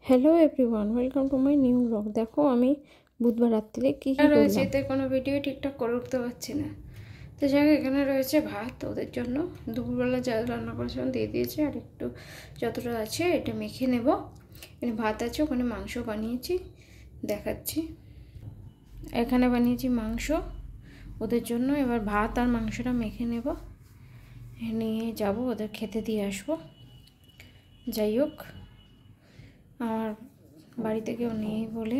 Hello everyone, welcome to my new blog. দেখো আমি বুধবার রাত্রিরে কী রয়েছে, এতে কোনো ভিডিও ঠিকঠাক করে উঠতে পারছি না। তো যাই, এখানে রয়েছে ভাত ওদের জন্য, দুপুরবেলা যা রান্না করেছিলাম দিয়ে দিয়েছে, আর একটু যতটা আছে এটা মেখে নেব। এখানে ভাত আছে, ওখানে মাংস বানিয়েছি, দেখাচ্ছি। এখানে বানিয়েছি মাংস ওদের জন্য, এবার ভাত আর মাংসটা মেখে নেব, নিয়ে যাব ওদের খেতে দিয়ে আসবো। যাই হোক, আমার বাড়িতে কেউ নেই বলে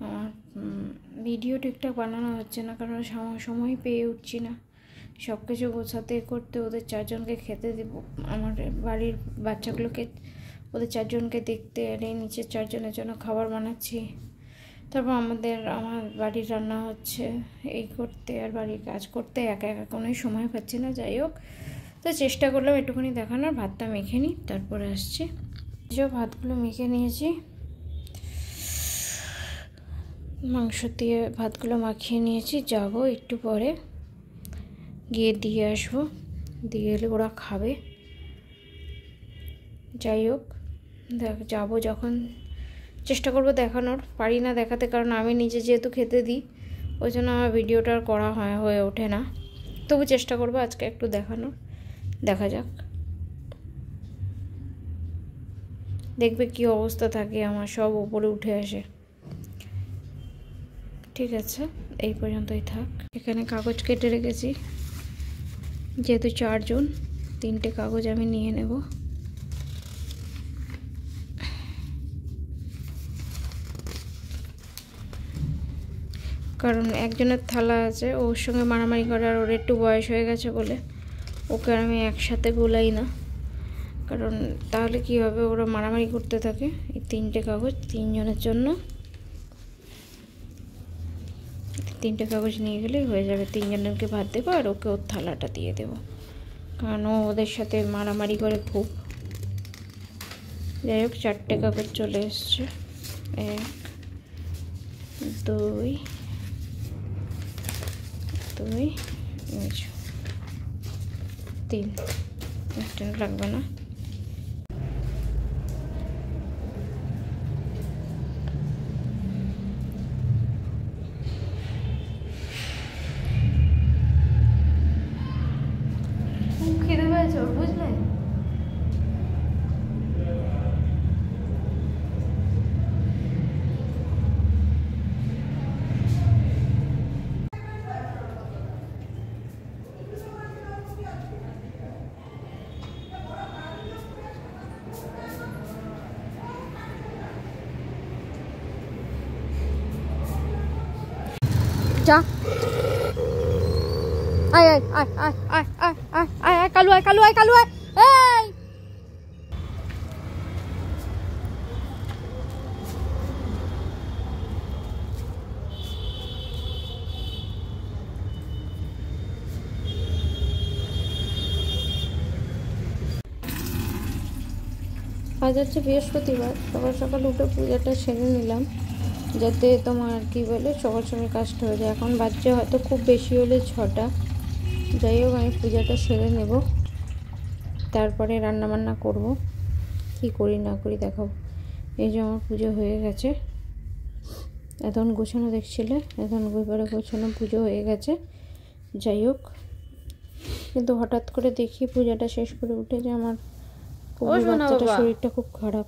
আমার ভিডিও ঠিকঠাক বানানো হচ্ছে না, কারণ সময় পেয়ে উঠছি না সব কিছু গোছাতে করতে। ওদের চারজনকে খেতে দেব, আমার বাড়ির বাচ্চাগুলোকে, ওদের চারজনকে দেখতে, আর এই নিচের চারজনের জন্য খাবার বানাচ্ছি। তারপর আমার বাড়ির রান্না হচ্ছে, এই করতে আর বাড়ির কাজ করতে একা একা কোনোই সময় পাচ্ছি না। যাই হোক, তো চেষ্টা করলাম একটুখানি দেখানোর। ভাতটা মেখে নিই, তারপরে আসছি। যে ভাতগুলো মেখে নিয়েছি, মাংস দিয়ে ভাতগুলো মাখিয়ে নিয়েছি। যাব একটু পরে গিয়ে দিয়ে আসবো, দিয়ে এলে ওরা খাবে। যাই হোক, যাবো যখন চেষ্টা করবো দেখানোর, পারি না দেখাতে, কারণ আমি নিজে যেহেতু খেতে দিই, ওই জন্য আমার ভিডিওটা আর করা হয়ে ওঠে না। তবু চেষ্টা করবো আজকে একটু দেখানোর, দেখা যাক। দেখবে কি অবস্থা থাকে আমার, সব উপরে উঠে আসে। ঠিক আছে, এই পর্যন্তই থাক। এখানে কাগজ কেটে রেখেছি, যেহেতু চারজন, 3টে কাগজ আমি নিয়ে নেব। কারণ একজনের থালা আছে, ওর সঙ্গে মারামারি করে, আর ওর একটু বয়স হয়ে গেছে বলে ওকে আমি একসাথে গোলাই না, কারণ তাহলে কি হবে, ওরা মারামারি করতে থাকে। এই 3টে কাগজ 3 জনের জন্য, 3টে কাগজ নিয়ে গেলেই হয়ে যাবে। 3 জনকে ভাত দেবো, আর ওকে ওর থালাটা দিয়ে দেবো, কারণ ও ওদের সাথে মারামারি করে খুব। যাই হোক, 4টে কাগজ চলে এসছে। 1 2 3, একটা লাগবে না। খিদে পেয়েছে ওর, বুঝলে? যা, আয় আয় আয় আয় আয় আয় আয় আয় আয়, কালু আয়, কালু আয়, কালু আয়। এই আজ হচ্ছে বৃহস্পতিবার, সকাল সকাল উঠে পূজাটা সেরে নিলাম, যাতে তোমার কি বলে সকাল সকাল কাজটা হয়ে যায়। এখন বাজছে হয়তো খুব বেশি হলে 6টা। যাই হোক, আমি পূজাটা সেরে নেব, তারপরে রান্নাবান্না করব। কি করি না করি দেখাবো। এই যে আমার পুজো হয়ে গেছে, এখন গোছানো দেখছিলে, এখন ঘরে গোছানো পুজো হয়ে গেছে। যাই হোক, কিন্তু হঠাৎ করে দেখি পূজাটা শেষ করে উঠে যে আমার বাচ্চাটার শরীরটা খুব খারাপ।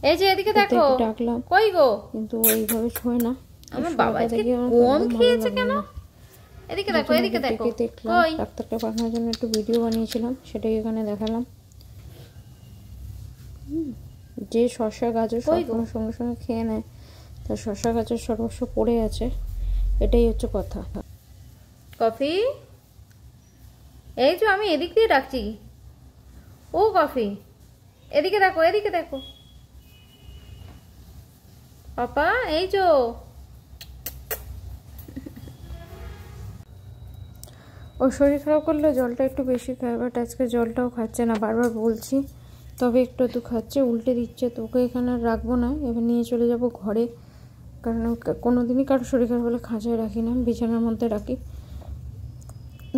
এই যে এদিকে দেখো, ডাকলাম, কই গো, কিন্তু ওইভাবে শোয় না। আমার বাবা আজকে কম খেয়েছে কেন? এদিকে দেখো, এদিকে দেখো। কই, ডাক্তারকে পাঠানোর জন্য একটু ভিডিও বানিয়েছিলাম, সেটাই এখানে দেখালাম। যে শসা গাজর সবসময় সঙ্গে সঙ্গে খেয়ে নেয়, তার শসা গাজর সর্বস্ব পড়ে আছে, এটাই হচ্ছে কথা। কফি, এই যে আমি এদিক দিয়ে ডাকছি, ও কফি, এদিকে দেখো, এদিকে দেখো পাপা, এই যে। ও শরীর খারাপ করলে জলটা একটু বেশি খায়, বাট আজকে জলটাও খাচ্ছে না, বারবার বলছি, তবে একটু খাচ্ছে, উল্টে দিচ্ছে। তো ওকে এখানে আর রাখবো না, এবার নিয়ে চলে যাব ঘরে, কারণ কোনো দিনই কারো শরীর খারাপ হলে খাঁচায় রাখি না, বিছানার মধ্যে রাখি।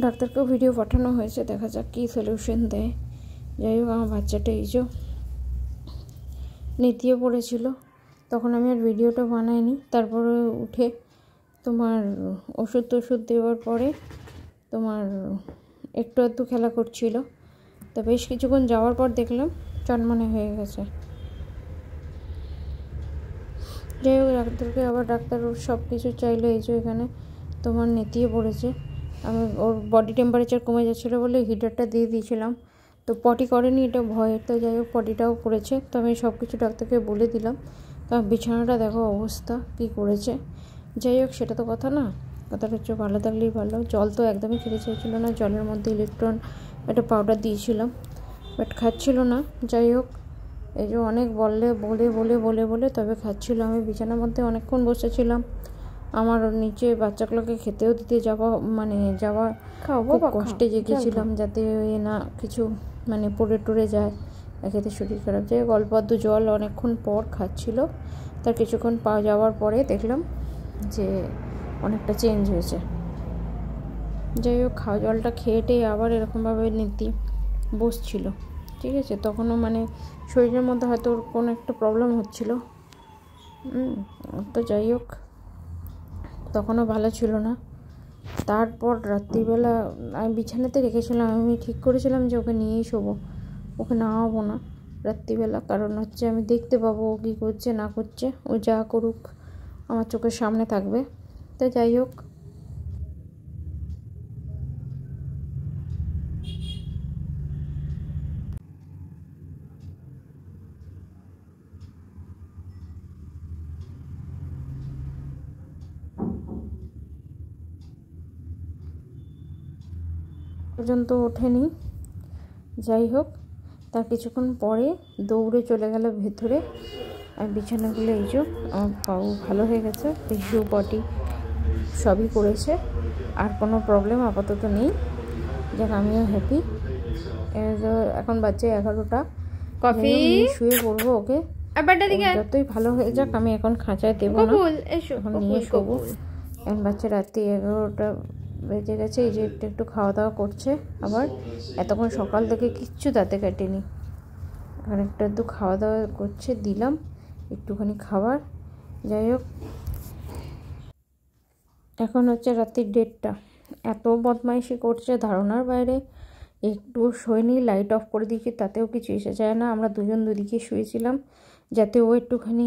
ডাক্তারকেও ভিডিও পাঠানো হয়েছে, দেখা যাক কী সলিউশন দেয়। যাই হোক, আমার বাচ্চাটা এই যে নেতিয়ে পড়েছিল, তখন আমি আর ভিডিওটা বানাইনি। তারপরে উঠে তোমার ওষুধ দেওয়ার পরে তোমার একটু আধটু খেলা করছিল। তো বেশ কিছুক্ষণ যাওয়ার পর দেখলাম চনমনে হয়ে গেছে। যাই হোক, ডাক্তারকে আবার ডাক্তার ওর সব কিছু চাইলো। এই যে এখানে তোমার নেতিয়ে পড়েছে। আমি ওর বডি টেম্পারেচার কমে যাচ্ছিলো বলে হিটারটা দিয়ে দিয়েছিলাম। তো পটি করেনি, এটা ভয়ের। তো যাই হোক, পটিটাও করেছে। তো আমি সব কিছু ডাক্তারকে বলে দিলাম। তো বিছানাটা দেখো অবস্থা কী করেছে। যাই হোক, সেটা তো কথা না, কথাটা হচ্ছে ভালো থাকলেই ভালো। জল তো একদমই খেতে চাইছিলো না, জলের মধ্যে ইলেকট্রন একটা পাউডার দিয়েছিলাম, বাট খাচ্ছিল না। যাই হোক, এই যে অনেক বলে তবে খাচ্ছিল। আমি বিছানার মধ্যে অনেকক্ষণ বসেছিলাম। আমার নিচে বাচ্চাগুলোকে খেতেও দিতে যাওয়া খুব কষ্টে জেগেছিলাম, যাতে না কিছু পড়ে টরে যায়, খেতে শরীর খারাপ যায়। অল্প আধটু জল অনেকক্ষণ পর খাচ্ছিল। তার কিছুক্ষণ যাওয়ার পরে দেখলাম যে অনেকটা চেঞ্জ হয়েছে। যাই হোক, খাওয়া জলটা খেয়েটেই আবার এরকমভাবে নীতি বসছিল। ঠিক আছে, তখনও শরীরের মধ্যে হয়তো ওর কোনো একটা প্রবলেম হচ্ছিল। তো যাই হোক, তখনও ভালো ছিল না। তারপর রাত্রিবেলা আমি বিছানাতে রেখেছিলাম। আমি ঠিক করেছিলাম যে ওকে নিয়েই শোবো, ওকে নামাবো না রাত্রিবেলা। কারণ হচ্ছে আমি দেখতে পাবো ও কী করছে না করছে। ও যা করুক আমার চোখের সামনে থাকবে। তো যাই হোক, পর্যন্ত ওঠেনি। যাই হোক, তার কিছুক্ষণ পরে দৌড়ে চলে গেল ভেতরে। আর বিছানাগুলো এই যে আমার পাও ভালো হয়ে গেছে, টিস্যু পটি সবই করেছে, আর কোনো প্রবলেম আপাতত নেই। যাক, আমিও হ্যাপি। এখন বাজে 11টা, কফি শুয়ে পড়বো ওকে। যতই ভালো হয়ে যাক, আমি এখন খাঁচায় দেবো না, এখন নিয়ে শোবো। এখন বাচ্চা রাত্রি 11টা বেজে গেছে। এই যে একটু খাওয়া দাওয়া করছে আবার। এতক্ষণ সকাল থেকে কিচ্ছু দাঁতে কাটেনি, এখন একটু খাওয়া দাওয়া করছে, দিলাম একটুখানি খাবার। যাই হোক, এখন হচ্ছে রাত্রির 1:30। এত বদমাইশি করছে ধারণার বাইরে। একটু শোয়নি, লাইট অফ করে দিয়েছি, তাতেও কিছু এসে যায় না। আমরা দুজন দুদিকে শুয়েছিলাম যাতে ও একটুখানি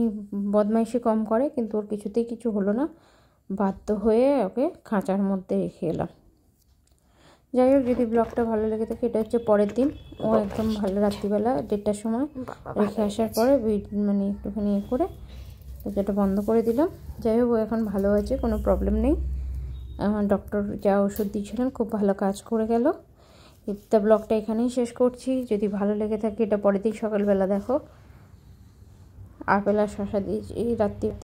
বদমাইশি কম করে, কিন্তু ওর কিছুতেই কিছু হলো না। বাধ্য হয়ে ওকে খাঁচার মধ্যে রেখে এলাম। যাই হোক, যদি ব্লগটা ভালো লেগে থাকে, এটা হচ্ছে পরের দিন। ও একদম ভালো রাত্রিবেলা 1:30টার সময় রেখে আসার পরে একটুখানি করে যেটা বন্ধ করে দিলাম। যাই হোক, ও এখন ভালো আছে, কোনো প্রবলেম নেই। ডক্টর যা ওষুধ দিয়েছিলেন খুব ভালো কাজ করে গেল। তা ব্লগটা এখানেই শেষ করছি। যদি ভালো লেগে থাকে, এটা পরের দিন সকালবেলা দেখো আপেল আর শশা দিয়েছি রাত্রি